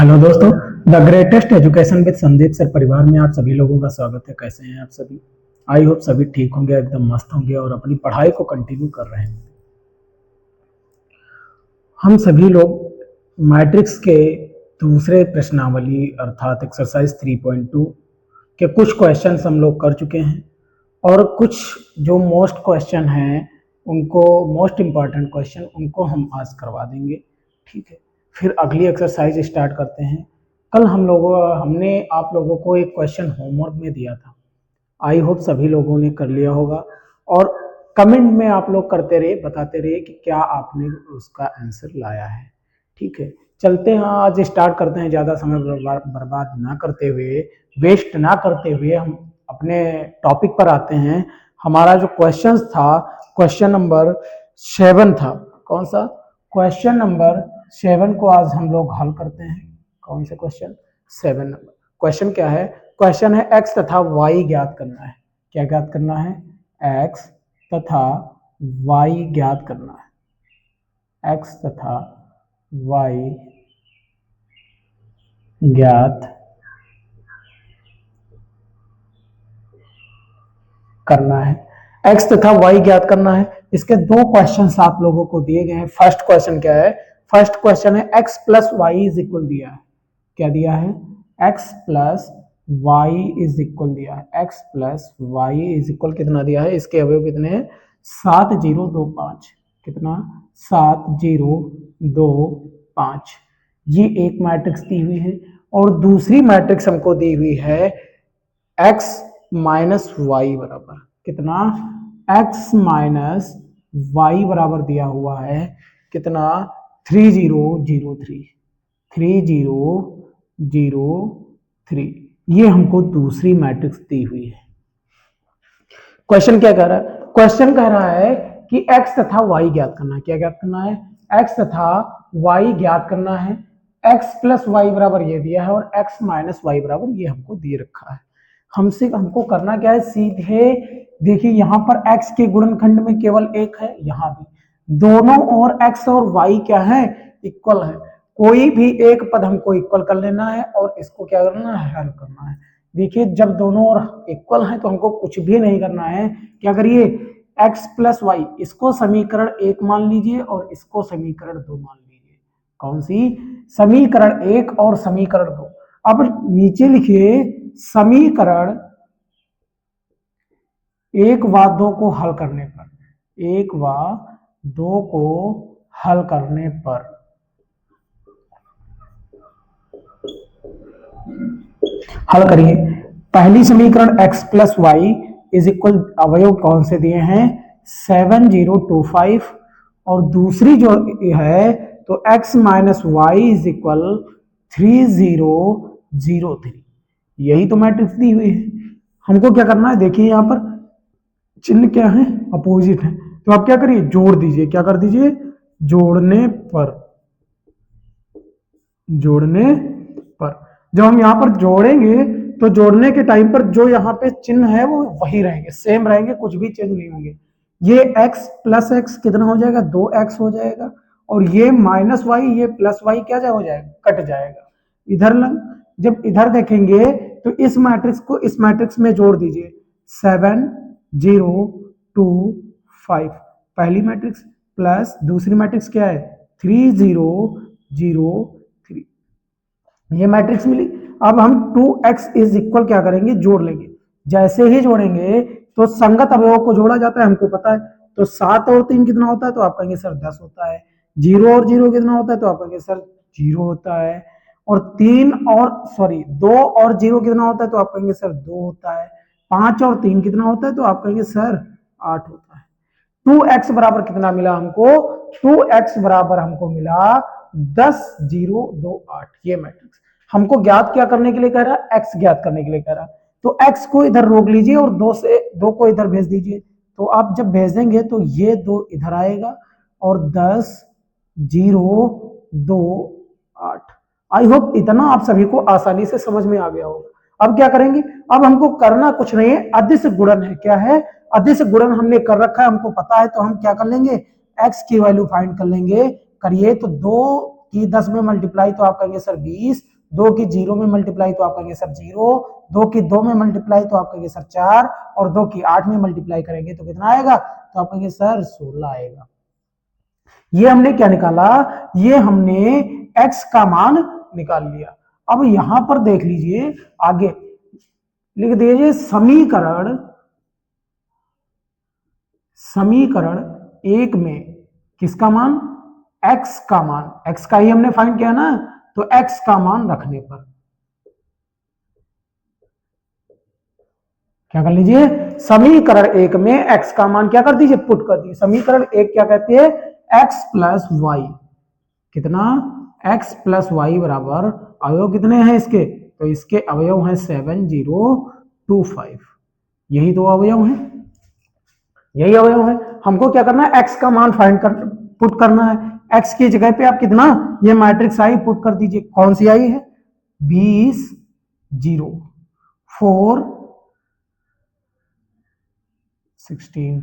Hello दोस्तों, the greatest education with Sandeep sir परिवार में आप सभी लोगों का स्वागत है। कैसे हैं आप सभी? आई होप सभी ठीक होंगे, एकदम मस्त होंगे और अपनी पढ़ाई को कंटिन्यू कर रहे हैं। हम सभी लोग मैट्रिक्स के दूसरे प्रश्नावली अर्थात एक्सरसाइज 3.2 के कुछ क्वेश्चंस हम लोग कर चुके हैं और कुछ जो मोस्ट क्वेश्चन हैं उनको, मोस्ट इम्पॉर्टेंट क्वेश्चन, उनको हम आज करवा देंगे। ठीक है, फिर अगली एक्सरसाइज स्टार्ट करते हैं। कल हमने आप लोगों को एक क्वेश्चन होमवर्क में दिया था। आई होप सभी लोगों ने कर लिया होगा और कमेंट में आप लोग करते रहे, बताते रहे कि क्या आपने उसका आंसर लाया है। ठीक है, चलते हैं, आज स्टार्ट करते हैं। ज़्यादा समय बर्बाद ना करते हुए, वेस्ट ना करते हुए हम अपने टॉपिक पर आते हैं। हमारा जो क्वेश्चन था, क्वेश्चन नंबर 7 था। कौन सा? क्वेश्चन नंबर 7 को आज हम लोग हल करते हैं। कौन से क्वेश्चन? 7 नंबर। क्वेश्चन क्या है? क्वेश्चन है x तथा y ज्ञात करना है। क्या ज्ञात करना है? x तथा y ज्ञात करना है। x तथा y ज्ञात करना है। x तथा y ज्ञात करना है। इसके दो क्वेश्चंस आप लोगों को दिए गए हैं। फर्स्ट क्वेश्चन क्या है? फर्स्ट क्वेश्चन है x plus y is equal दिया है। क्या दिया है? x plus y is equal दिया है। x plus y is equal कितना दिया है? इसके अवयव कितने हैं? 7025। कितना? 7025। ये एक मैट्रिक्स दी हुई है और दूसरी मैट्रिक्स हमको दी हुई है x माइनस वाई बराबर कितना? x माइनस वाई बराबर दिया हुआ है कितना? 3003। 3003। ये हमको दूसरी मैट्रिक्स दी हुई है। क्वेश्चन क्या कह रहा है? क्वेश्चन कह रहा है कि x तथा y ज्ञात करना है। क्या ज्ञात करना है? x तथा y ज्ञात करना है। x प्लस वाई बराबर ये दिया है और x माइनस वाई बराबर ये हमको दे रखा है। हमको करना क्या है? सीधे देखिए, यहाँ पर x के गुणनखंड में केवल एक है, यहाँ भी दोनों और x और y क्या है? इक्वल है। कोई भी एक पद हमको इक्वल कर लेना है और इसको क्या करना है? हल करना है। देखिए, जब दोनों और इक्वल हैं तो हमको कुछ भी नहीं करना है। क्या करिए? x प्लस वाई, इसको समीकरण 1 मान लीजिए और इसको समीकरण 2 मान लीजिए। कौन सी? समीकरण 1 और समीकरण 2। अब नीचे लिखिए समीकरण 1 व 2 को हल करने पर, 1 व 2 को हल करने पर हल करिए। पहली समीकरण x plus y is equal, अवयव कौन से दिए हैं? 7025। और दूसरी जो है तो x minus y is equal 3003। यही तो मैट्रिक्स दी हुई है। हमको क्या करना है? देखिए यहाँ पर चिन्ह क्या है? अपोजिट है। तो आप क्या करिए? जोड़ दीजिए। क्या कर दीजिए? जोड़ने पर, जोड़ने पर जब हम यहाँ पर जोड़ेंगे तो जोड़ने के टाइम पर जो यहाँ पे चिन्ह है वो वही रहेंगे, सेम रहेंगे, कुछ भी चेंज नहीं होंगे। ये x प्लस एक्स कितना हो जाएगा? 2x हो जाएगा और ये माइनस वाई, ये प्लस वाई क्या हो जाएगा? कट जाएगा। इधर जब इधर देखेंगे तो इस मैट्रिक्स को इस मैट्रिक्स में जोड़ दीजिए। 7025 पहली मैट्रिक्स प्लस दूसरी मैट्रिक्स क्या है? 3003। ये मैट्रिक्स मिली। अब हम 2x इज इक्वल क्या करेंगे? जोड़ लेंगे। जैसे ही जोड़ेंगे तो संगत अवयवों को जोड़ा जाता है, हमको पता है। तो 7 और 3 कितना होता है? तो आप कहेंगे सर 10 होता है। 0 और 0 कितना होता है? तो आप कहेंगे सर 0 होता है। और 2 और 0 कितना होता है? तो आप कहेंगे सर 2 होता है। 5 और 3 कितना होता है? तो आप कहेंगे सर 8 होता है। 2x बराबर कितना मिला हमको? 2x बराबर हमको मिला 10,028। ये मैट्रिक्स हमको ज्ञात क्या करने के लिए कह रहा है? x ज्ञात करने के लिए कह रहा है। तो x को इधर रोक लीजिए और 2 को इधर भेज दीजिए। तो आप जब भेजेंगे तो ये 2 इधर आएगा और 10,028। आई होप इतना आप सभी को आसानी से समझ में आ गया होगा। अब क्या करेंगे? अब हमको करना कुछ नहीं है, अदिश गुणन है। क्या है? अदिश गुणन हमने कर रखा है, हमको पता है। तो हम क्या कर लेंगे? x की वैल्यू फाइंड कर लेंगे। करिए तो 2 की 10 में मल्टीप्लाई तो आप कहेंगे सर 20, 2 की 0 में मल्टीप्लाई तो आप कहेंगे सर 0, 2 की 2 में मल्टीप्लाई तो आप कहेंगे सर 4, और 2 की 8 में मल्टीप्लाई करेंगे तो कितना आएगा, तो आप कहेंगे सर 16 आएगा। ये हमने क्या निकाला, ये हमने x का मान निकाल लिया। अब यहां पर देख लीजिए, आगे लिख दीजिए समीकरण एक में किसका मान, x का मान, x का ही हमने फाइंड किया ना, तो x का मान रखने पर क्या कर लीजिए, समीकरण एक में x का मान क्या कर दीजिए, पुट कर दीजिए। समीकरण एक क्या कहती है, x प्लस वाई, कितना, x प्लस वाई बराबर, अवयव कितने हैं इसके, तो इसके अवयव हैं 7025, यही दो अवयव हैं, यही अवयव है। हमको क्या करना है, x का मान फाइंड कर पुट करना है। x की जगह पे आप कितना, ये मैट्रिक्स आई पुट कर दीजिए, कौन सी आई है, 20 0 4 16,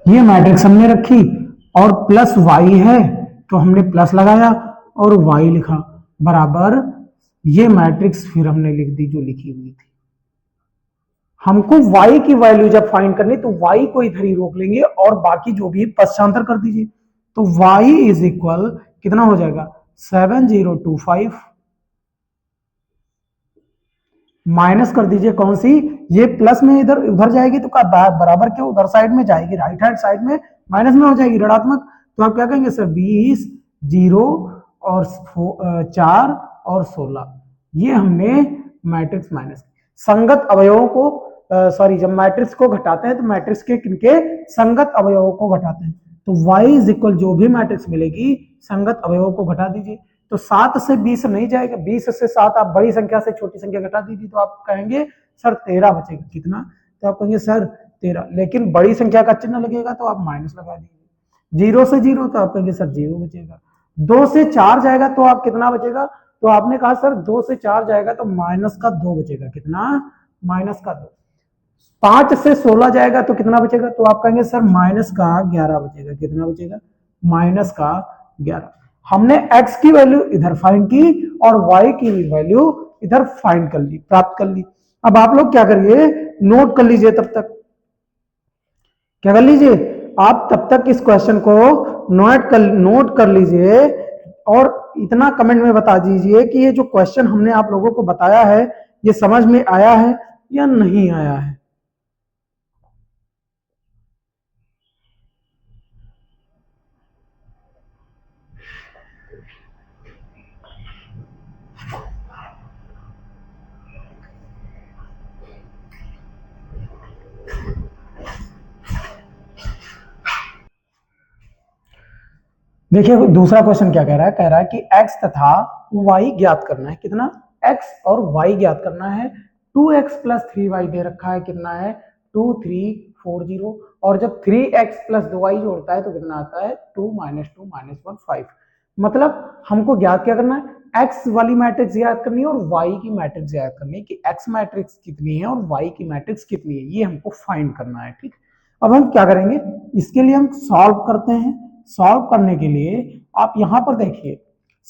ये मैट्रिक्स हमने रखी, और प्लस y है तो हमने प्लस लगाया और y लिखा, बराबर ये मैट्रिक्स फिर हमने लिख दी जो लिखी हुई थी। हमको y की वैल्यू जब फाइंड करनी तो y को इधर ही रोक लेंगे और बाकी जो भी पश्चांतर कर दीजिए, तो y इज इक्वल कितना हो जाएगा, 7025, माइनस कर दीजिए कौन सी, ये प्लस में इधर उधर जाएगी तो बराबर के उधर साइड में जाएगी, राइट हैंड साइड में माइनस में हो जाएगी, ऋणात्मक, तो आप क्या कहेंगे सर 20 0 और 4 और 16, ये हमने मैट्रिक्स माइनस, संगत अवयवों को सॉरी, जब मैट्रिक्स को घटाते हैं तो मैट्रिक्स के किनके, संगत अवयवों को घटाते हैं, तो y इज इक्वल जो भी मैट्रिक्स मिलेगी संगत अवयवों को घटा दीजिए, तो 7 से 20 नहीं जाएगा, 20 से 7 आप बड़ी संख्या से छोटी संख्या घटा दीजिए तो आप कहेंगे सर 13 बचेगा, कितना, तो आप कहेंगे सर 13, लेकिन बड़ी संख्या का चिन्ह लगेगा तो आप माइनस लगा दीजिए, 0 से 0 तो आप कहेंगे सर 0 बचेगा, 2 से 4 जाएगा तो आप कितना बचेगा, तो आपने कहा सर 2 से 4 जाएगा तो माइनस का 2 बचेगा, कितना, माइनस का 2, 5 से 16 जाएगा तो कितना बचेगा, तो आप कहेंगे सर माइनस का 11 बचेगा, कितना बचेगा, माइनस का 11। हमने x की वैल्यू इधर फाइंड की और y की वैल्यू इधर फाइंड कर ली, प्राप्त कर ली। अब आप लोग क्या करिए, नोट कर लीजिए, तब तक क्या कर लीजिए, आप तब तक इस क्वेश्चन को नोट कर लीजिए और इतना कमेंट में बता दीजिए कि ये जो क्वेश्चन हमने आप लोगों को बताया है ये समझ में आया है या नहीं आया है। देखिए दूसरा क्वेश्चन क्या कह रहा है, कह रहा है कि x तथा y ज्ञात करना है, कितना, x और y ज्ञात करना है, 2x प्लस 3y दे रखा है, कितना है 2340, और जब 3x प्लस 2y जोड़ता है तो कितना आता है 2 -2 -1 5, मतलब हमको ज्ञात क्या करना है, x वाली मैट्रिक्स ज्ञात करनी है और y की मैट्रिक्स ज्ञात करनी है कि x मैट्रिक्स कितनी है और y की मैट्रिक्स कितनी है, ये हमको फाइंड करना है, ठीक। अब हम क्या करेंगे, इसके लिए हम सॉल्व करते हैं। सॉल्व करने के लिए आप यहां पर देखिए,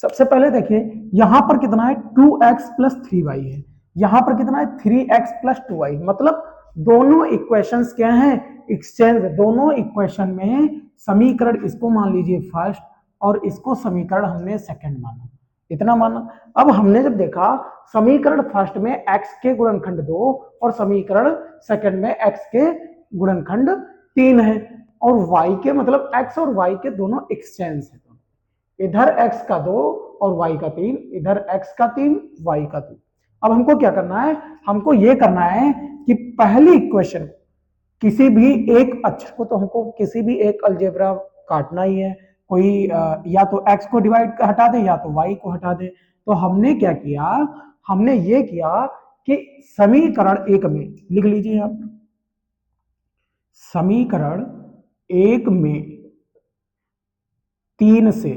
सबसे पहले देखिए यहां पर कितना है 2x प्लस 3y है, यहां पर कितना है 3x प्लस 2y, मतलब दोनों इक्वेशंस क्या हैं, एक्सचेंज, दोनों इक्वेशन में समीकरण इसको मान लीजिए फर्स्ट और इसको समीकरण हमने सेकंड माना, इतना माना। अब हमने जब देखा समीकरण फर्स्ट में x के गुणनखंड 2 और समीकरण सेकंड में x के गुणनखंड 3 है, और y के मतलब x और y के दोनों एक्सचेंज है, इधर x का 2 और y का 3, इधर x का 3 y का 2। अब हमको क्या करना है, हमको ये करना है कि पहली इक्वेशन किसी भी एक अक्षर को, तो हमको किसी भी एक अलजेब्रा काटना ही है, कोई या तो x को डिवाइड हटा दे या तो y को हटा दे, तो हमने क्या किया, हमने ये किया कि समीकरण एक में लिख लीजिए आप, समीकरण एक में 3 से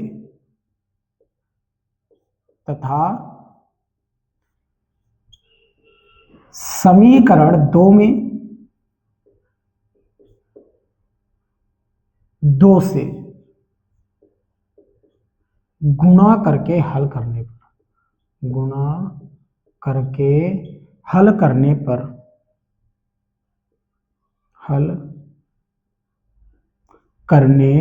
तथा समीकरण 2 में 2 से गुणा करके हल करने पर, गुणा करके हल करने पर, हल करने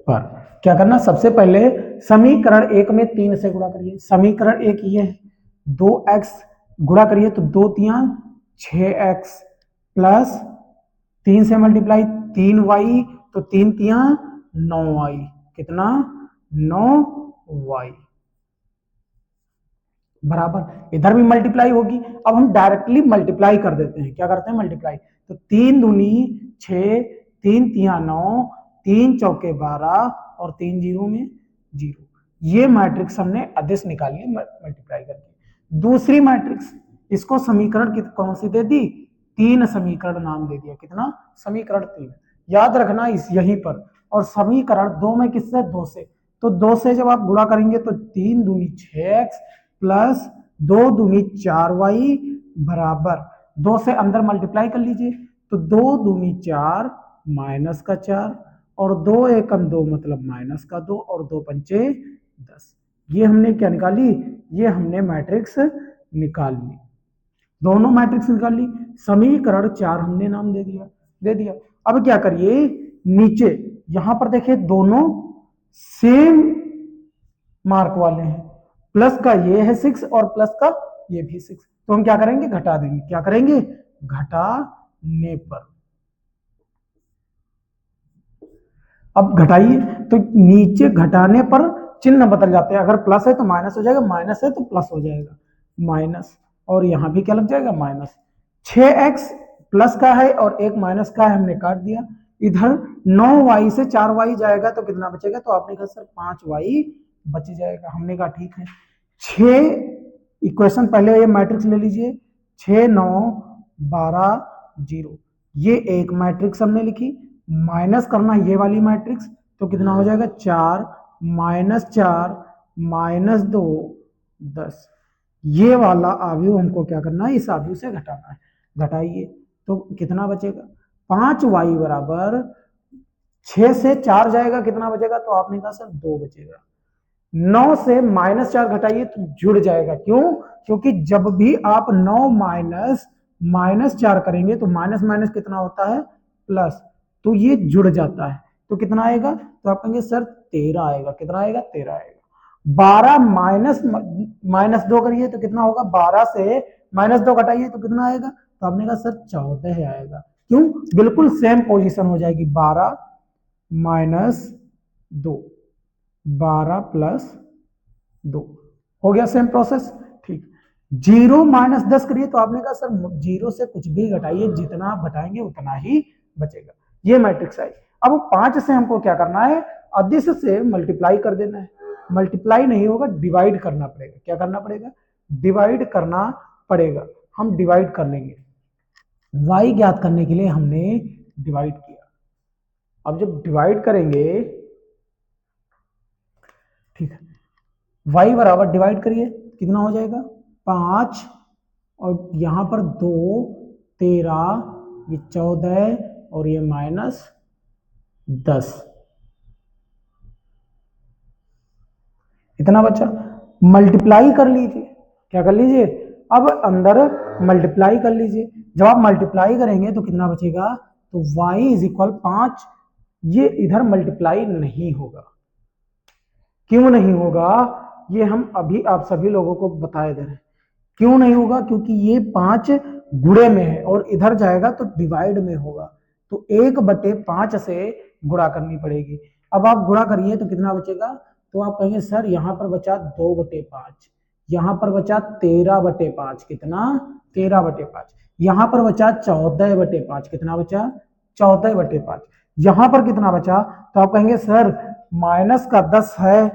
पर क्या करना, सबसे पहले समीकरण 1 में 3 से गुणा करिए। समीकरण 1 ये है, 2x गुणा करिए तो 2 तिया 6x प्लस 3 से मल्टीप्लाई 3y तो 3 तिया 9y, कितना 9y बराबर, इधर भी मल्टीप्लाई होगी। अब हम डायरेक्टली मल्टीप्लाई कर देते हैं, क्या करते हैं मल्टीप्लाई, तो 3 दूनी 6, 3 तिया 9, 3 चौके 12 और 3 जीरो में 0। ये मैट्रिक्स हमने अदिश निकाली मल्टीप्लाई करके। दूसरी मैट्रिक्स, इसको समीकरण कौन सी दे दी, 3 समीकरण नाम दे दिया, कितना समीकरण 3। याद रखना इस यहीं पर, और समीकरण 2 में किससे, 2 से, तो 2 से जब आप गुणा करेंगे तो 3 दूनी 6x प्लस 2 दूनी 4y बराबर 2 से अंदर मल्टीप्लाई कर लीजिए तो 2 दूनी 4 माइनस का 4 और 2 एकम 2 मतलब माइनस का 2 और 2 पंचे 10। ये हमने क्या निकाली, ये हमने मैट्रिक्स निकाल ली, दोनों मैट्रिक्स निकाल ली। समीकरण 4 हमने नाम दे दिया। अब क्या करिए, नीचे यहां पर देखिए दोनों सेम मार्क वाले हैं, प्लस का ये है 6 और प्लस का ये भी 6, तो हम क्या करेंगे, घटा देंगे। क्या करेंगे, घटाने पर। अब घटाइए तो नीचे घटाने पर चिन्ह बदल जाते हैं, अगर प्लस है तो माइनस हो जाएगा, माइनस है तो प्लस हो जाएगा, माइनस, और यहां भी क्या लग जाएगा माइनस। 6x प्लस का है और एक माइनस का है, हमने काट दिया। इधर 9y से 4y जाएगा तो कितना बचेगा, तो आपने कहा सर 5y बच जाएगा। हमने कहा ठीक है। 6 इक्वेशन पहले ये मैट्रिक्स ले लीजिए, 6 9 12 0, ये एक मैट्रिक्स हमने लिखी। माइनस करना ये वाली मैट्रिक्स तो कितना हो जाएगा, 4 माइनस 4 माइनस 2 10। ये वाला आव्यूह हमको क्या करना है, इस आव्यूह से घटाना है। घटाइए तो कितना बचेगा, 5y बराबर 6 से 4 जाएगा, कितना बचेगा, तो आपने कहा सर 2 बचेगा। 9 से माइनस 4 घटाइए तो जुड़ जाएगा, क्यों, क्योंकि जब भी आप 9 माइनस माइनस 4 करेंगे तो माइनस माइनस कितना होता है, प्लस, तो ये जुड़ जाता है, तो कितना आएगा, तो आप कहेंगे सर 13 आएगा, कितना आएगा 13 आएगा। 12 माइनस माइनस 2 करिए तो कितना होगा, 12 से माइनस 2 घटाइए तो कितना आएगा, तो आपने कहा सर 14 आएगा, क्यों, बिल्कुल सेम पोजीशन हो जाएगी, 12 माइनस 2, 12 प्लस 2 हो गया, सेम प्रोसेस, ठीक। 0 माइनस 10 करिए तो आपने कहा सर 0 से कुछ भी घटाइए, जितना आप घटाएंगे उतना ही बचेगा। ये मैट्रिक्स आई। अब 5 से हमको क्या करना है, अदिश से मल्टीप्लाई कर देना है। मल्टीप्लाई नहीं होगा, डिवाइड करना पड़ेगा। क्या करना पड़ेगा, डिवाइड करना पड़ेगा। हम डिवाइड कर लेंगे, y ज्ञात करने के लिए हमने डिवाइड किया। अब जब डिवाइड करेंगे, ठीक है, y बराबर डिवाइड करिए, कितना हो जाएगा 5 और यहां पर 2 13, ये 14 और ये माइनस 10, इतना बचा। मल्टीप्लाई कर लीजिए, क्या कर लीजिए, अब अंदर मल्टीप्लाई कर लीजिए। जब आप मल्टीप्लाई करेंगे तो कितना बचेगा, तो y इज इक्वल 5, ये इधर मल्टीप्लाई नहीं होगा। क्यों नहीं होगा, ये हम अभी आप सभी लोगों को बताए दे रहे हैं। क्यों नहीं होगा, क्योंकि ये 5 गुणे में है और इधर जाएगा तो डिवाइड में होगा, तो 1/5 से गुणा करनी पड़ेगी। अब आप गुणा करिए तो कितना बचेगा, तो आप कहेंगे सर यहां पर बचा 2/5, यहां पर बचा 13/5, कितना 13/5, यहां पर बचा 14/5, कितना बचा 14/5, यहां पर कितना बचा, तो आप कहेंगे सर माइनस का 10 है,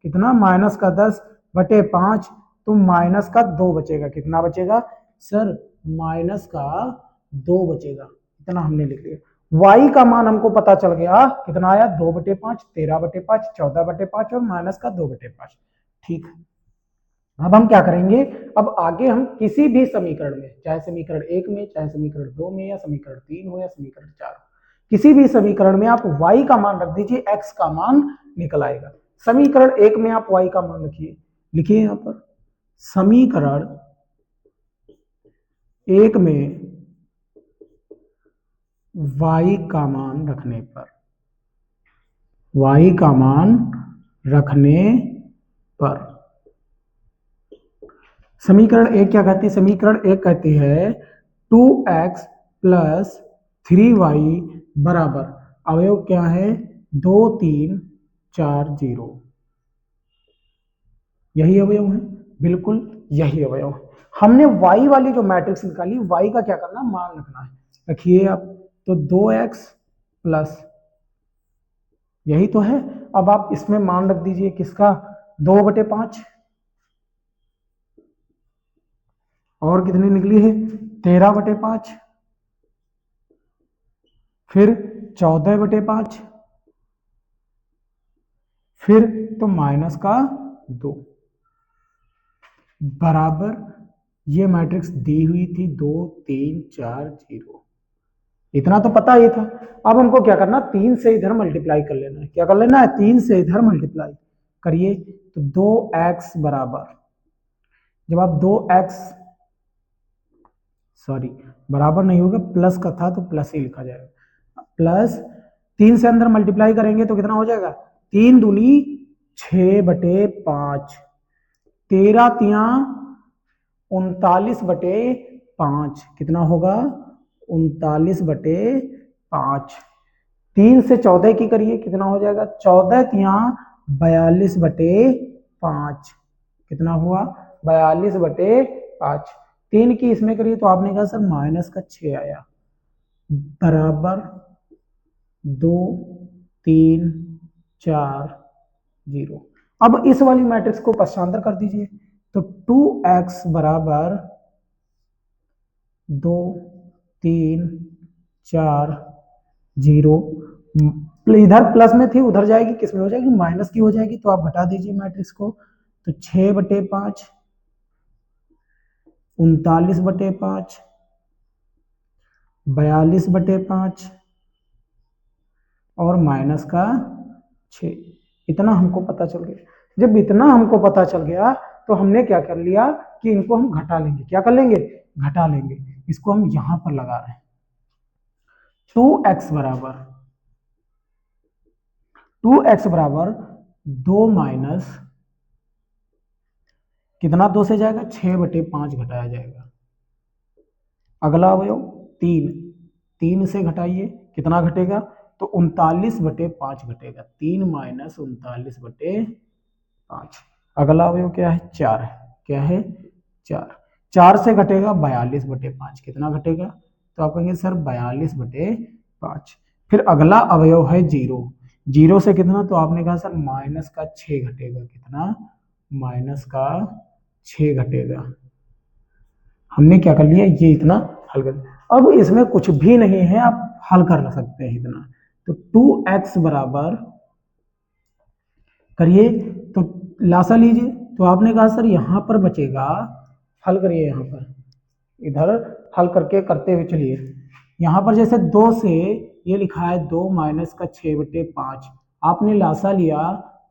कितना माइनस का 10/5, तो माइनस का 2 बचेगा, कितना बचेगा सर माइनस का 2 बचेगा, इतना हमने लिख लिया। y का मान हमको पता चल गया, कितना आया 2/5, 13/5, 14/5 और माइनस का 2/5, ठीक। अब हम क्या करेंगे, अब आगे हम किसी भी समीकरण में, चाहे समीकरण 1 में, चाहे समीकरण 2 में, या समीकरण 3 हो या समीकरण 4 हो, किसी भी समीकरण में आप y का मान रख दीजिए, x का मान निकल आएगा। समीकरण 1 में आप y का मान रखिए, लिखिए यहां पर समीकरण 1 में y का मान रखने पर, y का मान रखने पर समीकरण 1 क्या कहती है? समीकरण 1 कहती है 2x प्लस 3y बराबर अवयव क्या है? 2 3 4 0। यही अवयव है, बिल्कुल यही अवयव है। हमने y वाली जो मैट्रिक्स निकाली, y का क्या करना? मान रखना है। रखिए आप, तो 2x प्लस, यही तो है। अब आप इसमें मान रख दीजिए किसका? 2/5। और कितनी निकली है? 13/5। फिर 14/5, फिर तो माइनस का 2 बराबर, ये मैट्रिक्स दी हुई थी 2 3 4 0। इतना तो पता ही था। अब हमको क्या करना? 3 से इधर मल्टीप्लाई कर लेना है। क्या कर लेना है? 3 से इधर मल्टीप्लाई करिए, तो 2x बराबर, जब आप 2x सॉरी बराबर नहीं होगा, प्लस का था तो प्लस ही लिखा जाएगा। प्लस 3 से अंदर मल्टीप्लाई करेंगे तो कितना हो जाएगा? 3 दूनी 6/5, 13 तिया 39/5, कितना होगा? 39/5। 3 से 14 की करिए, कितना हो जाएगा? 14 तिया 42/5, कितना हुआ? 42/5। 3 की इसमें करिए तो आपने कहा सर माइनस का 6 आया, बराबर 2 3 4 0। अब इस वाली मैट्रिक्स को पक्षांतर कर दीजिए, तो 2x बराबर 2 3 4 0। इधर प्लस में थी, उधर जाएगी, किस में हो जाएगी? माइनस की हो जाएगी। तो आप घटा दीजिए मैट्रिक्स को, तो 6/5, 39/5, 42/5 और माइनस का 6। इतना हमको पता चल गया। जब इतना हमको पता चल गया तो हमने क्या कर लिया कि इनको हम घटा लेंगे। क्या कर लेंगे? घटा लेंगे। इसको हम यहां पर लगा रहे हैं। 2x बराबर 2 माइनस कितना? 2 से जाएगा, 6/5 घटाया जाएगा। अगला अवयव 3, 3 से घटाइए, कितना घटेगा? तो 39/5 घटेगा। 3 माइनस 39/5। अगला अवयव क्या है? 4 है। क्या है? 4। 4 से घटेगा 42/5, कितना घटेगा? तो आप कहेंगे सर 42/5। फिर अगला अवयव है 0, 0 से कितना? तो आपने कहा सर माइनस का 6 घटेगा। कितना? माइनस का 6 घटेगा। हमने क्या कर लिया? ये इतना हल कर लिया। अब इसमें कुछ भी नहीं है, आप हल कर सकते हैं इतना। तो 2x बराबर करिए, तो लासा लीजिए, तो आपने कहा सर यहां पर बचेगा, हल करिए यहां पर, इधर हल करके करते हुए चलिए। यहां पर जैसे 2 से ये लिखा है 2 माइनस का 6/5, आपने लासा लिया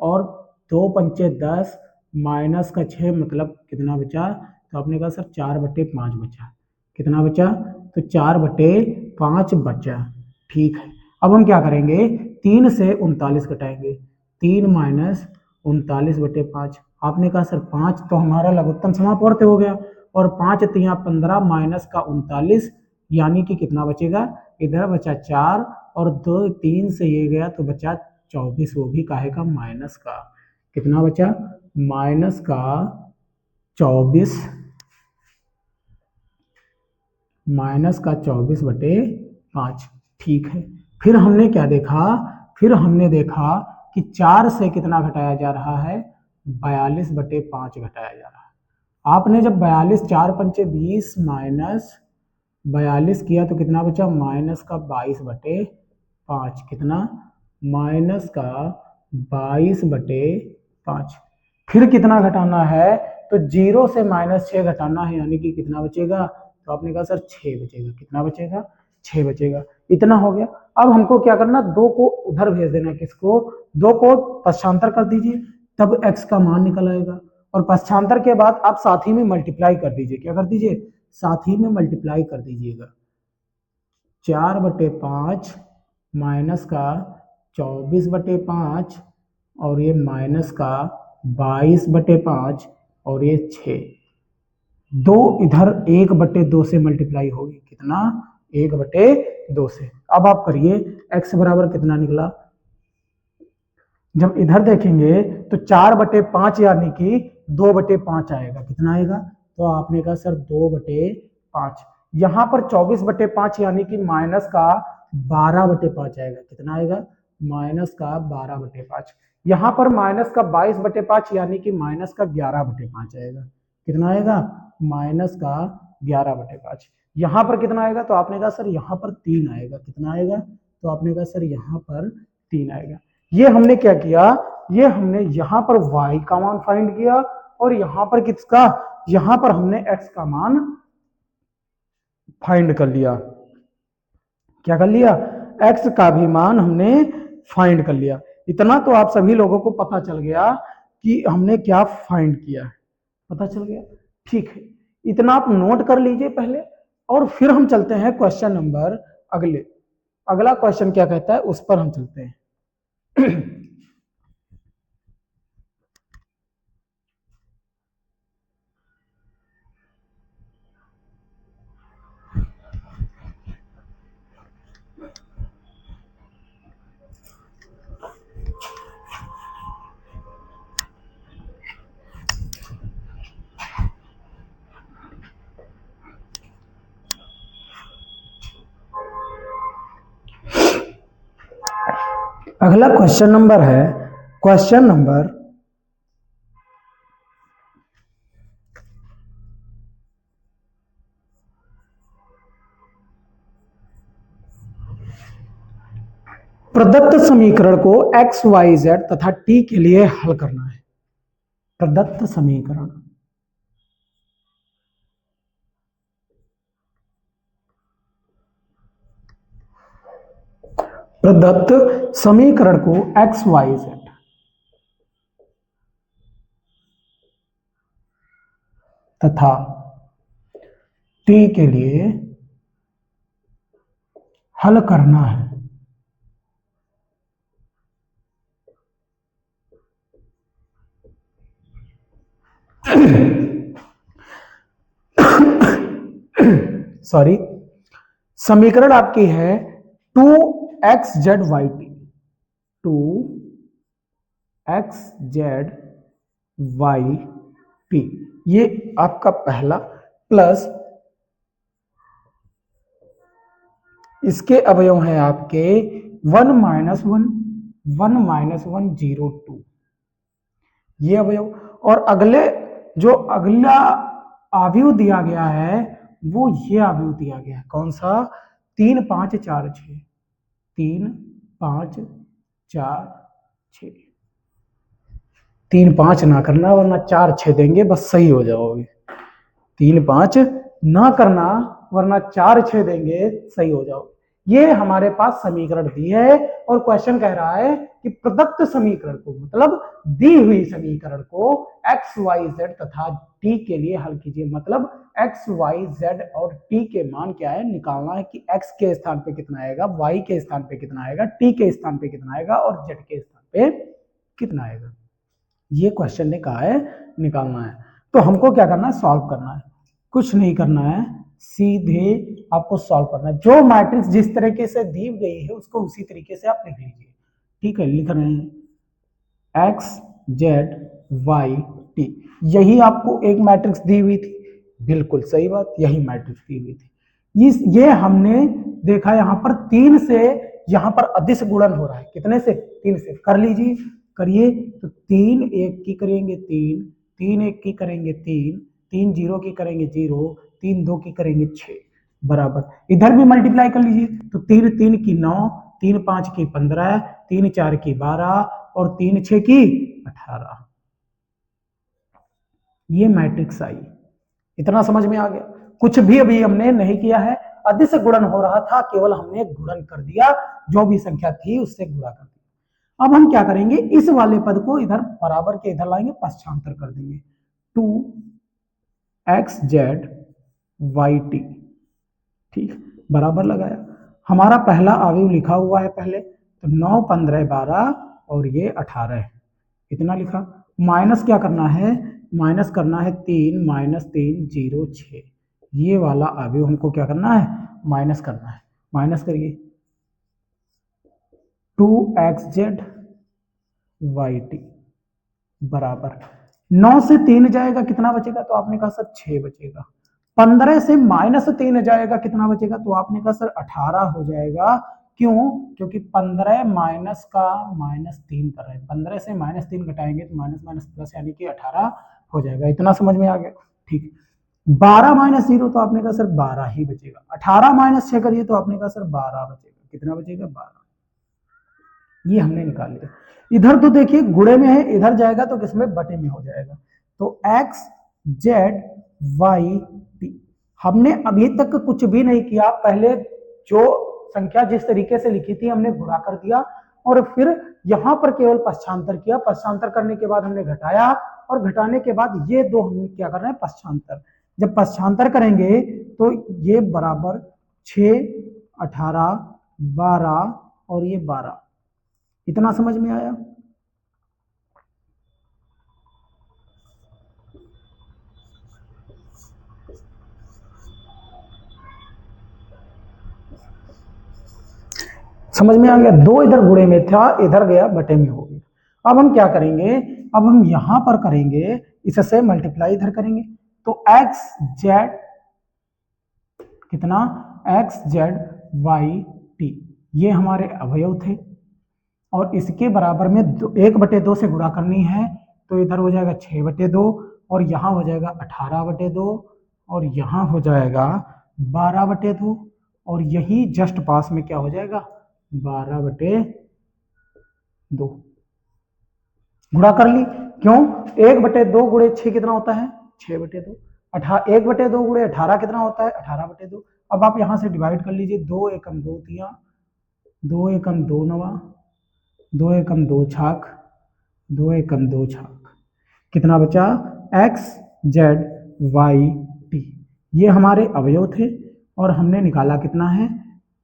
और 2 पंचे 10 माइनस का 6, मतलब कितना बचा? तो आपने कहा सर 4/5 बचा। कितना बचा? तो 4/5 बचा। ठीक है। अब हम क्या करेंगे? 3 से 39 घटाएंगे। 3 माइनस 39/5, आपने कहा सर 5, तो हमारा लघुत्तम समापवर्त हो गया। और 5 तिया 15 माइनस का 39, यानी कि कितना बचेगा? इधर बचा 4 और 2 3 से ये गया तो बचा 24, वो भी काहे का? माइनस का। कितना बचा? माइनस का 24, माइनस का 24/5। ठीक है। फिर हमने क्या देखा? फिर हमने देखा कि 4 से कितना घटाया जा रहा है? 42/5 घटाया जा रहा है। आपने जब 42 4 पंचे 20 माइनस 42 किया तो कितना बचा? माइनस का 22/5। कितना? माइनस का 22/5। फिर कितना घटाना है? तो 0 से -6 घटाना है, यानी कि कितना बचेगा? तो आपने कहा सर 6 बचेगा। कितना बचेगा? 6 बचेगा। इतना हो गया। अब हमको क्या करना, 2 को उधर भेज देना, किसको, 2 को पक्षांतर कर दीजिए, तब x का मान निकल आएगा। और पक्षांतर के बाद आप साथ ही में मल्टीप्लाई कर दीजिए, क्या कर दीजिए, साथ ही में मल्टीप्लाई कर दीजिएगा। 4/5 माइनस का 24/5 और ये माइनस का 22/5 और ये 6, 2 इधर 1/2 से मल्टीप्लाई होगी, कितना, 1/2 से। अब आप करिए, x बराबर कितना निकला, जब इधर देखेंगे तो 4/5 यानी कि 2/5 आएगा, कितना आएगा, तो आपने कहा सर 2/5। यहां पर 24/5 यानी कि माइनस का 12/5 आएगा, कितना आएगा, माइनस का 12/5। यहां पर माइनस का 22/5 यानी कि माइनस का 11/5 आएगा, कितना आएगा, माइनस का 11/5। यहां पर कितना आएगा, तो आपने कहा सर यहां पर 3 आएगा, कितना आएगा, तो आपने कहा सर यहां पर 3 आएगा। ये हमने क्या किया, ये हमने यहां पर y का मान फाइंड किया और यहां पर किसका, यहां पर हमने x का मान फाइंड कर लिया। क्या कर लिया, x का भी मान हमने फाइंड कर लिया। इतना तो आप सभी लोगों को पता चल गया कि हमने क्या फाइंड किया है, पता चल गया। ठीक है, इतना आप नोट कर लीजिए पहले, और फिर हम चलते हैं क्वेश्चन नंबर अगले। अगला क्वेश्चन क्या कहता है उस पर हम चलते हैं। अगला क्वेश्चन नंबर है, क्वेश्चन नंबर 'प्रदत्त समीकरण को x, y, z तथा t के लिए हल करना है'। प्रदत्त समीकरण, प्रदत्त समीकरण को x, y, z तथा t के लिए हल करना है। सॉरी, समीकरण आपकी है 2xzyt, 2xzyt, ये आपका पहला, प्लस इसके अवयव हैं आपके 1 - 1 1 - 1 0 2, ये अवयव। और अगले जो अगला अवयव दिया गया है वो ये अवयव दिया गया है, कौन सा, 3 5 4 6, 3 5 4 6, 3 5 ना करना वरना 4 6 देंगे, बस सही हो जाओगे। 3 5 ना करना वरना 4 6 देंगे, सही हो जाओगे। ये हमारे पास समीकरण दी है और क्वेश्चन कह रहा है कि प्रदत्त समीकरण को, मतलब दी हुई समीकरण को x, y, z तथा t के लिए हल कीजिए। मतलब x, y, z और t के मान क्या है, निकालना है कि x के स्थान पे कितना आएगा, y के स्थान पे कितना आएगा, t के स्थान पे कितना आएगा और z के स्थान पे कितना आएगा। ये क्वेश्चन ने कहा है निकालना है। तो हमको क्या करना है, सॉल्व करना है, कुछ नहीं करना है, सीधे आपको सॉल्व करना है। जो मैट्रिक्स जिस तरीके से दी गई है उसको उसी तरीके से आप लिख लीजिए। ठीक है, लिख रहे हैं x, z, y, t, यही आपको एक मैट्रिक्स दी हुई थी, बिल्कुल सही बात, यही मैट्रिक्स दी हुई थी। ये हमने देखा यहां पर 3 से यहां पर अदिश गुणन हो रहा है, कितने से, 3 से। कर लीजिए, करिए, तो 3 1 की करेंगे 3, 3 1 की करेंगे 3, 3 0 की करेंगे 0, 3 2 की करेंगे 6, बराबर। इधर भी मल्टीप्लाई कर लीजिए, तो 3 3 की 9, 3 5 की 15, 3 4 की 12 और 3 6 की 18। ये मैट्रिक्स आई। इतना समझ में आ गया, कुछ भी अभी हमने नहीं किया है, अधिक से गुणन हो रहा था, केवल हमने गुणन कर दिया, जो भी संख्या थी उससे गुणा कर दिया। अब हम क्या करेंगे, इस वाले पद को इधर बराबर के इधर लाएंगे, पक्षांतर कर देंगे, 2xz ठीक, बराबर लगाया। हमारा पहला अवयव लिखा हुआ है पहले, तो 9, 15, 12 और ये 18 इतना लिखा। माइनस क्या करना है, माइनस करना है 3 -3 0 6, ये वाला अवयव हमको क्या करना है, माइनस करना है। माइनस करिए, 2xz yt बराबर 9 से 3 जाएगा कितना बचेगा, तो आपने कहा सर 6 बचेगा। 15 से -3 जाएगा कितना बचेगा, तो आपने कहा सर 18 हो जाएगा। क्यों, क्योंकि 15 माइनस का -3 कर रहे हैं, 15 से -3 घटाएंगे तो माइनस माइनस प्लस यानी कि 18 हो जाएगा। इतना समझ में आ गया, ठीक। 12 -0 तो आपने कहा सर 12 ही बचेगा। 18 -6 करिए तो आपने कहा सर 12 बचेगा। कितना बचेगा, 12। ये हमने निकाल लिया। इधर तो देखिए गुणे में है, इधर जाएगा तो किसमें, बटे में हो जाएगा। तो x z y t, हमने अभी तक कुछ भी नहीं किया, पहले जो संख्या जिस तरीके से लिखी थी हमने गुणा कर दिया और फिर यहां पर केवल पक्षांतर किया। पक्षांतर करने के बाद हमने घटाया और घटाने के बाद ये दो हम क्या कर रहे हैं, पक्षांतर। जब पक्षांतर करेंगे तो ये बराबर 6, 18, 12 और ये 12। इतना समझ में आया। समझ में आ गया, दो इधर गुणे में था, इधर गया बटे में हो गया। अब हम क्या करेंगे, अब हम यहां पर करेंगे, इससे मल्टीप्लाई इधर करेंगे, तो एक्स जेड कितना, एक्स जेड वाई टी, ये हमारे अवयव थे और इसके बराबर में 1/2 से गुणा करनी है, तो इधर हो जाएगा 6/2 और यहां हो जाएगा 18/2 और यहां हो जाएगा 12/2 और यही जस्ट पास में क्या हो जाएगा, 12/2। गुणा कर ली, क्यों, 1/2 गुणे 6 कितना होता है, 6/2। 1/2 गुणे 18 कितना होता है, 18/2। अब आप यहां से डिवाइड कर लीजिए, 2 एकम 2 तिया, 2 एकम 2 नवा, 2 एकम 2 छाक, 2 एकम 2 छाक, कितना बचा, एक्स जेड वाई टी, ये हमारे अवयव थे और हमने निकाला कितना है,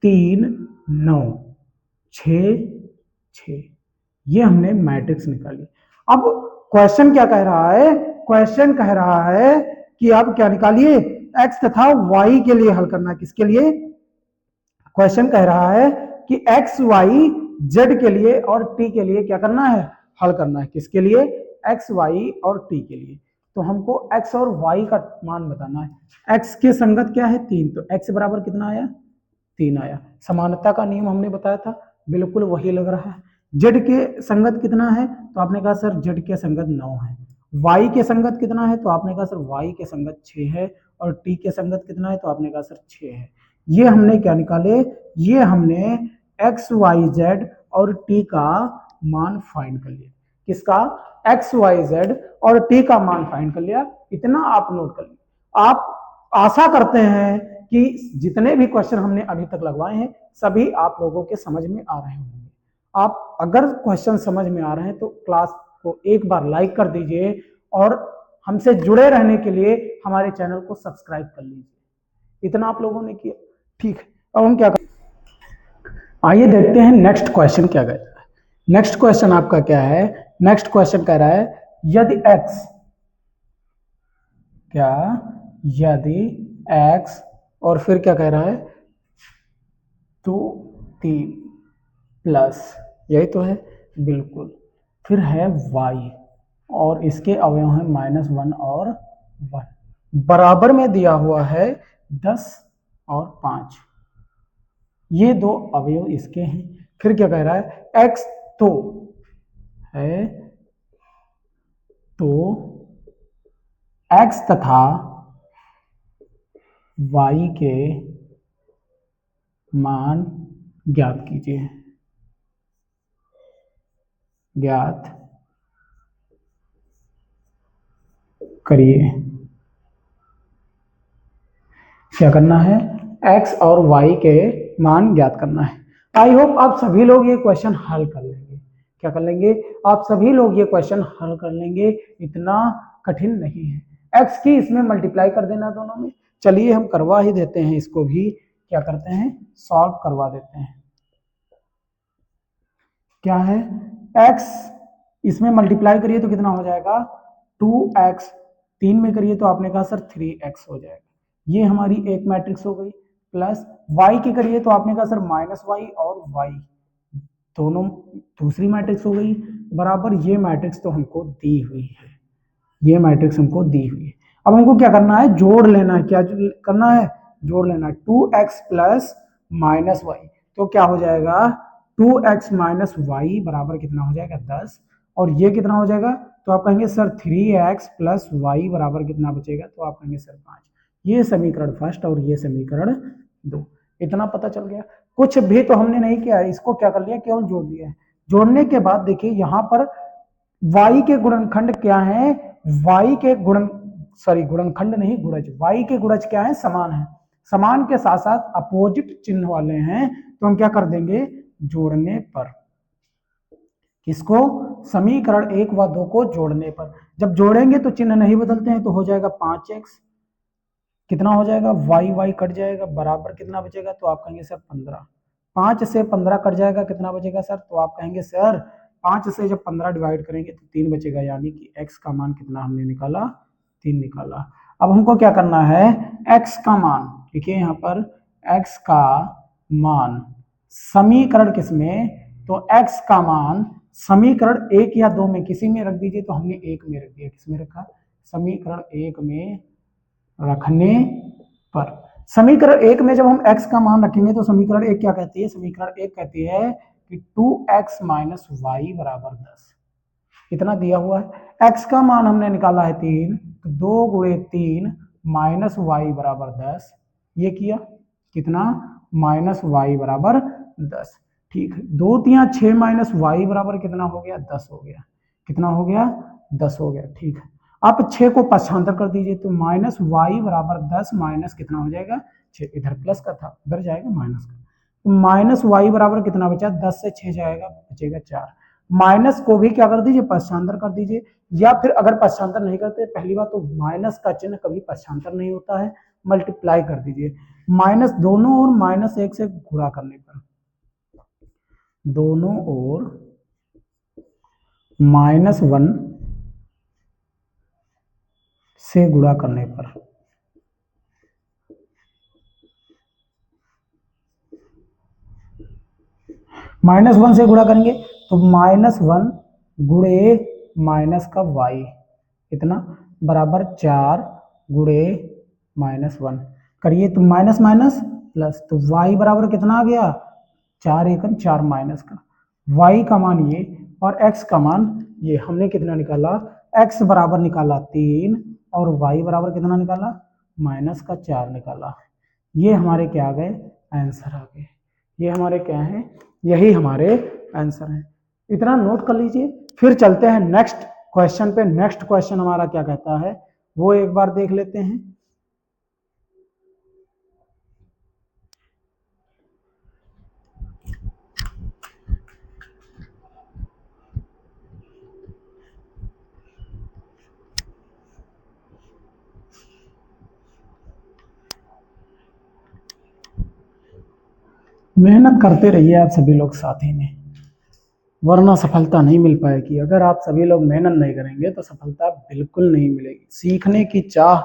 3 9 6 6, ये हमने मैट्रिक्स निकाली। अब क्वेश्चन क्या कह रहा है, क्वेश्चन कह रहा है कि अब क्या निकालिए, एक्स तथा वाई के लिए हल करना है। किसके लिए, क्वेश्चन कह रहा है कि एक्स वाई जेड के लिए और टी के लिए क्या करना है, हल करना है। किसके लिए, एक्स वाई और टी के लिए। तो हमको एक्स और वाई का मान बताना है। एक्स के संगत क्या है, 3, तो एक्स बराबर कितना आया, 3 आया। समानता का नियम हमने बताया था, बिल्कुल वही लग रहा है। जेड के संगत कितना है, तो आपने कहा सर जेड के संगत 9 है। वाई के संगत कितना है, तो आपने कहा सर वाई के संगत 6 है और टी के संगत कितना है, तो आपने कहा सर 6 है। ये हमने क्या निकाले, ये हमने एक्स वाई जेड और टी का मान फाइंड कर लिया। किसका, एक्स वाई जेड और टी का मान फाइंड कर लिया। इतना आप नोट कर लिया। आप आशा करते हैं कि जितने भी क्वेश्चन हमने अभी तक लगवाए हैं सभी आप लोगों के समझ में आ रहे होंगे। आप अगर क्वेश्चन समझ में आ रहे हैं तो क्लास को एक बार लाइक कर दीजिए और हमसे जुड़े रहने के लिए हमारे चैनल को सब्सक्राइब कर लीजिए। इतना आप लोगों ने किया, ठीक है। अब हम क्या करें, आइए देखते हैं नेक्स्ट क्वेश्चन क्या कहता है। नेक्स्ट क्वेश्चन आपका क्या है, नेक्स्ट क्वेश्चन कह रहा है यदि x, क्या, यदि x और फिर क्या कह रहा है, 2 3 प्लस, यही तो है, बिल्कुल, फिर है y और इसके अवयव हैं -1 और 1, बराबर में दिया हुआ है 10 और 5, ये दो अवयव इसके हैं। फिर क्या कह रहा है, x तो है, तो x तथा y के मान ज्ञात कीजिए, ज्ञात करिए। क्या करना है, x और y के मान ज्ञात करना है। आई होप आप सभी लोग ये क्वेश्चन हल कर लेंगे। क्या कर लेंगे? आप सभी लोग ये क्वेश्चन हल कर लेंगे, इतना कठिन नहीं है। x की इसमें मल्टीप्लाई कर देना दोनों में। चलिए हम करवा ही देते हैं, इसको भी क्या करते हैं, सॉल्व करवा देते हैं। क्या है, x इसमें मल्टीप्लाई करिए तो कितना हो जाएगा 2x, 3 में करिए तो आपने कहा सर 3x हो जाएगा। ये हमारी एक मैट्रिक्स हो गई। प्लस y की करिए तो आपने कहा सर -y और y, दोनों दूसरी मैट्रिक्स हो गई। बराबर ये मैट्रिक्स तो हमको दी हुई है, ये मैट्रिक्स हमको दी हुई है। अब हमको क्या करना है, जोड़ लेना है। क्या करना है? जोड़ लेना है। 2x प्लस -y तो क्या हो जाएगा 2x माइनस वाई बराबर कितना हो जाएगा 10, और ये कितना हो जाएगा, तो आप कहेंगे सर 3x प्लस वाई बराबर कितना बचेगा, तो आप कहेंगे सर 5। ये समीकरण फर्स्ट और ये समीकरण 2, इतना पता चल गया। कुछ भी तो हमने नहीं किया, इसको क्या कर लिया, केवल जोड़ लिया है। जोड़ने के बाद देखिए यहाँ पर y के गुणनखंड क्या है, y के गुणनखंड नहीं, गुणज, y के गुणज क्या है, समान है। समान के साथ साथ अपोजिट चिन्ह वाले हैं, तो हम क्या कर देंगे, जोड़ने पर। किसको? समीकरण 1 व 2 को जोड़ने पर। जब जोड़ेंगे तो चिन्ह नहीं बदलते हैं, तो हो जाएगा 5x, कितना हो जाएगा y कट जाएगा, बराबर कितना बचेगा, तो आप कहेंगे सर 15। 5 से 15 कट जाएगा, कितना बचेगा सर, तो आप कहेंगे सर 5 से जब 15 डिवाइड करेंगे तो 3 बचेगा, यानी कि x का मान कितना हमने निकाला, 3 निकाला। अब हमको क्या करना है, x का मान, देखिए यहाँ पर x का मान समीकरण किसमें, तो x का मान समीकरण 1 या 2 में किसी में रख दीजिए, तो हमने 1 में रख दिया। किसमें रखा, समीकरण 1 में रखने पर। समीकरण 1 में जब हम x का मान रखेंगे तो समीकरण 1 क्या कहती है, समीकरण 1 कहती है कि 2x माइनस वाई बराबर 10, इतना दिया हुआ है। x का मान हमने निकाला है 3, तो 2 गुणे 3 माइनस वाई बराबर 10, ये किया कितना, माइनस वाई बराबर 10। ठीक है, 2 3 6 माइनस वाई बराबर कितना हो गया, 10 हो गया। कितना हो गया, 10 हो गया। ठीक है, आप 6 को पक्षांतर कर दीजिए, तो माइनस वाई बराबर 10 माइनस कितना हो जाएगा 6, इधर प्लस का था उधर जाएगा माइनस का, तो माइनस वाई बराबर कितना बचा, 10 से 6 जाएगा, बचेगा 4। माइनस को भी क्या कर दीजिए, पक्षांतर कर दीजिए, या फिर अगर पक्षांतर नहीं करते, पहली बात तो माइनस का चिन्ह कभी पक्षांतर नहीं होता है, मल्टीप्लाई कर दीजिए। माइनस दोनों ओर -1 से गुणा करने पर, दोनों ओर -1 से गुणा करने पर, -1 से गुणा करेंगे तो -1 गुणे माइनस का y, इतना बराबर 4 गुणे -1 करिए, तो माइनस माइनस प्लस, तो y बराबर कितना आ गया, 4 एकम 4 माइनस का, y का मान ये और x का मान ये। हमने कितना निकाला, x बराबर निकाला 3 और y बराबर कितना निकाला, माइनस का 4 निकाला। ये हमारे क्या आ गए, आंसर आ गए। ये हमारे क्या है, यही हमारे आंसर है। इतना नोट कर लीजिए, फिर चलते हैं नेक्स्ट क्वेश्चन पे। नेक्स्ट क्वेश्चन हमारा क्या कहता है वो एक बार देख लेते हैं। मेहनत करते रहिए आप सभी लोग साथ ही में, वरना सफलता नहीं मिल पाएगी। अगर आप सभी लोग मेहनत नहीं करेंगे तो सफलता बिल्कुल नहीं मिलेगी। सीखने की चाह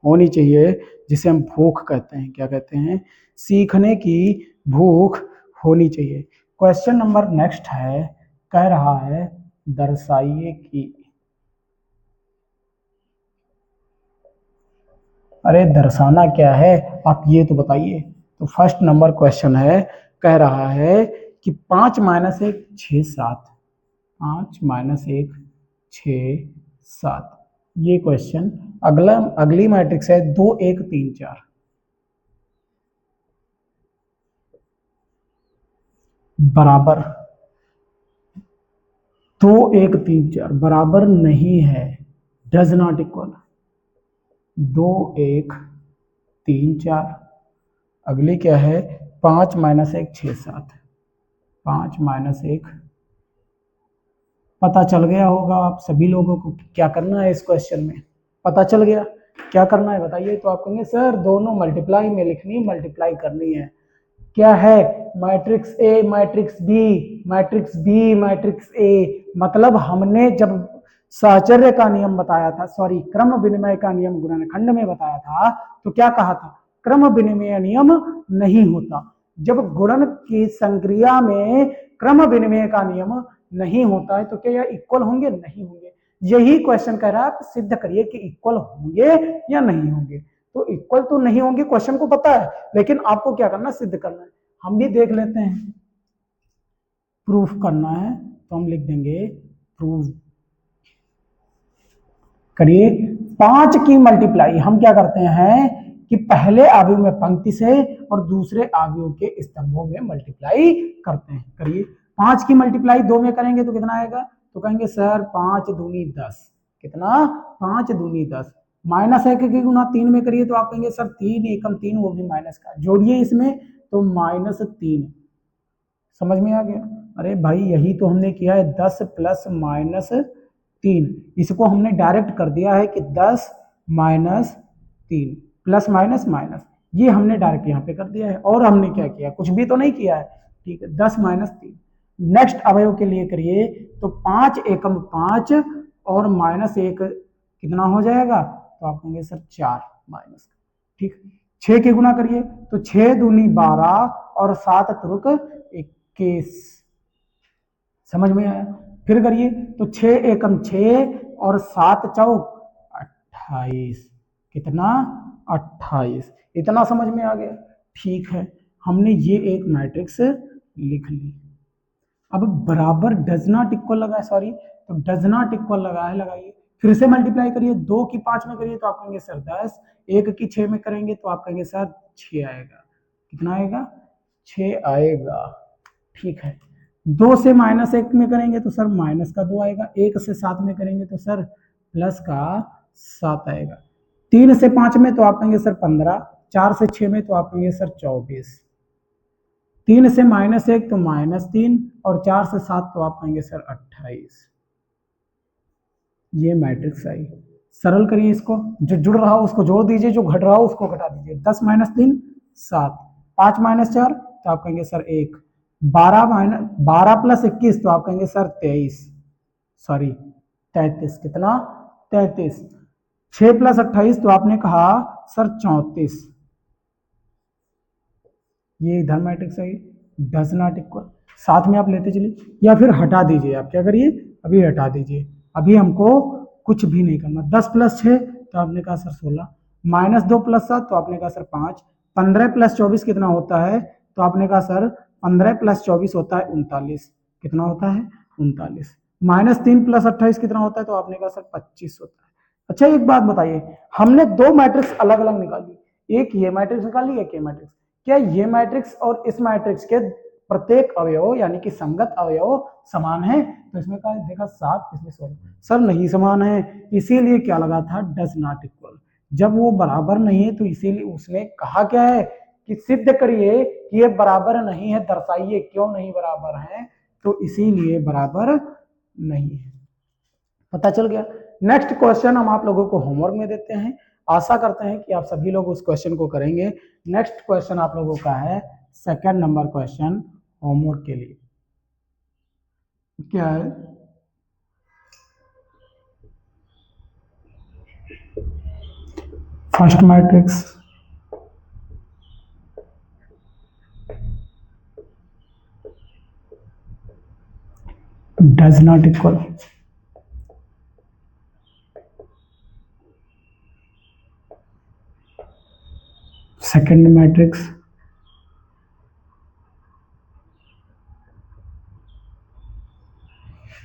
होनी चाहिए, जिसे हम भूख कहते हैं। क्या कहते हैं, सीखने की भूख होनी चाहिए। क्वेश्चन नंबर नेक्स्ट है, कह रहा है दर्शाइए कि, अरे दर्शाना क्या है आप ये तो बताइए। तो फर्स्ट नंबर क्वेश्चन है, कह रहा है कि 5 - 1 6 7, 5 - 1 6 7, ये क्वेश्चन। अगली मैट्रिक्स है 2 1 3 4, बराबर 2 1 3 4 बराबर नहीं है, डज नॉट इक्वल 2 1 3 4। अगली क्या है 5 माइनस 1 6 7, 5 माइनस 1। पता चल गया होगा आप सभी लोगों को क्या करना है इस क्वेश्चन में, पता चल गया क्या करना है बताइए। तो आप कहेंगे सर दोनों मल्टीप्लाई में लिखनी, मल्टीप्लाई करनी है। क्या है matrix A matrix B, matrix B matrix A, मतलब हमने जब साहचर्य का नियम बताया था, सॉरी क्रम विनिमय का नियम गुणनखंड में बताया था, तो क्या कहा था, क्रम विनिमय नियम नहीं होता। जब गुणन की संक्रिया में क्रम विनिमय का नियम नहीं होता है तो क्या यह इक्वल होंगे, नहीं होंगे। यही क्वेश्चन कह रहा है, आप सिद्ध करिए कि इक्वल होंगे या नहीं होंगे। तो इक्वल तो नहीं होंगे क्वेश्चन को पता है, लेकिन आपको क्या करना है, सिद्ध करना है। हम भी देख लेते हैं, प्रूफ करना है तो हम लिख देंगे प्रूफ करिए। 5 की मल्टीप्लाई हम क्या करते हैं कि पहले आव्यूह में पंक्ति से और दूसरे आव्यूह के स्तंभों में मल्टीप्लाई करते हैं। करिए 5 की मल्टीप्लाई 2 में करेंगे तो कितना आएगा, तो कहेंगे सर 5 दूनी 10, कितना 5 दूनी 10। माइनस 1 की गुना 3 में करिए तो आप कहेंगे सर 3 एकम 3, वो भी माइनस का, जोड़िए इसमें तो -3। समझ में आ गया, अरे भाई यही तो हमने किया है, 10 प्लस -3, इसको हमने डायरेक्ट कर दिया है कि 10 -3 प्लस माइनस माइनस, ये हमने डायरेक्ट यहाँ पे कर दिया है। और हमने क्या किया, कुछ भी तो नहीं किया है, ठीक है 10 -3। नेक्स्ट अवयव के लिए करिए तो 5 एकम 5 और -1 कितना हो जाएगा, तो आप कहेंगे सर 4 माइनस, ठीक। 6 की गुना करिए तो 6 दूनी 12 और 7 तुरुक 21, समझ में आया। फिर करिए तो 6 एकम 6 और 7 चौक 28, कितना 28, इतना समझ में आ गया, ठीक है। हमने ये एक मैट्रिक्स लिख ली। अब बराबर डज नॉट इक्वल लगा है, सॉरी तो डज नॉट इक्वल लगा है, लगाइए। फिर से मल्टीप्लाई करिए, 2 की 5 में करिए तो आप कहेंगे सर 10, 1 की 6 में करेंगे तो आप कहेंगे सर 6 आएगा, कितना आएगा 6 आएगा, ठीक है। 2 से -1 में करेंगे तो सर माइनस का 2 आएगा, 1 से 7 में करेंगे तो सर प्लस का 7 आएगा, 3 से 5 में तो आप कहेंगे सर 15, 4 से 6 में तो आप कहेंगे सर 24, 3 से -1 तो -3 और 4 से 7 तो आप कहेंगे सर 28। ये मैट्रिक्स आई। सरल करिए इसको, जो जुड़ रहा हो उसको जोड़ दीजिए, जो घट रहा हो उसको घटा दीजिए। 10 - 3 7, 5 - 4 तो आप कहेंगे सर 1, 12 प्लस 21 तो आप कहेंगे सर 23, सॉरी 33, कितना 33। 6 प्लस 28 तो आपने कहा सर 34, ये इधर मैट्रिक्स है, डज नॉट इक्वल। साथ में आप लेते चलिए या फिर हटा दीजिए, आप क्या करिए अभी हटा दीजिए, अभी हमको कुछ भी नहीं करना। 10 प्लस 6 तो आपने कहा सर 16, -2 प्लस 7 तो आपने कहा सर 5, 15 प्लस 24 कितना होता है, तो आपने कहा सर 15 प्लस 24 होता है 39, कितना होता है 39। -3 प्लस 28 कितना होता है, तो आपने कहा सर 25 होता है। अच्छा एक बात बताइए, हमने 2 मैट्रिक्स अलग अलग निकाली, एक ये मैट्रिक्स निकाली, एक ये मैट्रिक्स, क्या ये मैट्रिक्स और इस मैट्रिक्स के प्रत्येक अवयव यानी कि संगत अवयव समान है, तो इसमें कहा देखा 7, इसमें 16, सर नहीं समान है, इसीलिए क्या लगा था डज नॉट इक्वल। जब वो बराबर नहीं है तो इसीलिए उसने कहा क्या है कि सिद्ध करिए कि ये बराबर नहीं है, दर्शाइए क्यों नहीं बराबर है, तो इसीलिए बराबर नहीं है। पता चल गया। नेक्स्ट क्वेश्चन हम आप लोगों को होमवर्क में देते हैं, आशा करते हैं कि आप सभी लोग उस क्वेश्चन को करेंगे। नेक्स्ट क्वेश्चन आप लोगों का है 2nd नंबर क्वेश्चन होमवर्क के लिए, क्या है, first matrix does not equal, second matrix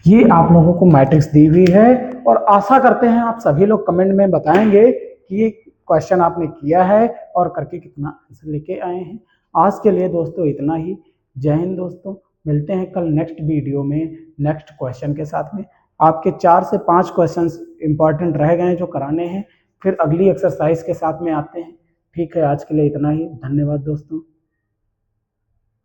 ये आप लोगों को मैट्रिक्स दी हुई है और आशा करते हैं आप सभी लोग कमेंट में बताएंगे कि ये क्वेश्चन आपने किया है और करके कितना आंसर लेके आए हैं। आज के लिए दोस्तों इतना ही। जय हिंद दोस्तों, मिलते हैं कल नेक्स्ट वीडियो में नेक्स्ट क्वेश्चन के साथ में। आपके 4 से 5 क्वेश्चन इंपॉर्टेंट रह गए हैं जो कराने हैं, फिर अगली एक्सरसाइज के साथ में आते हैं। ठीक है, आज के लिए इतना ही। धन्यवाद दोस्तों।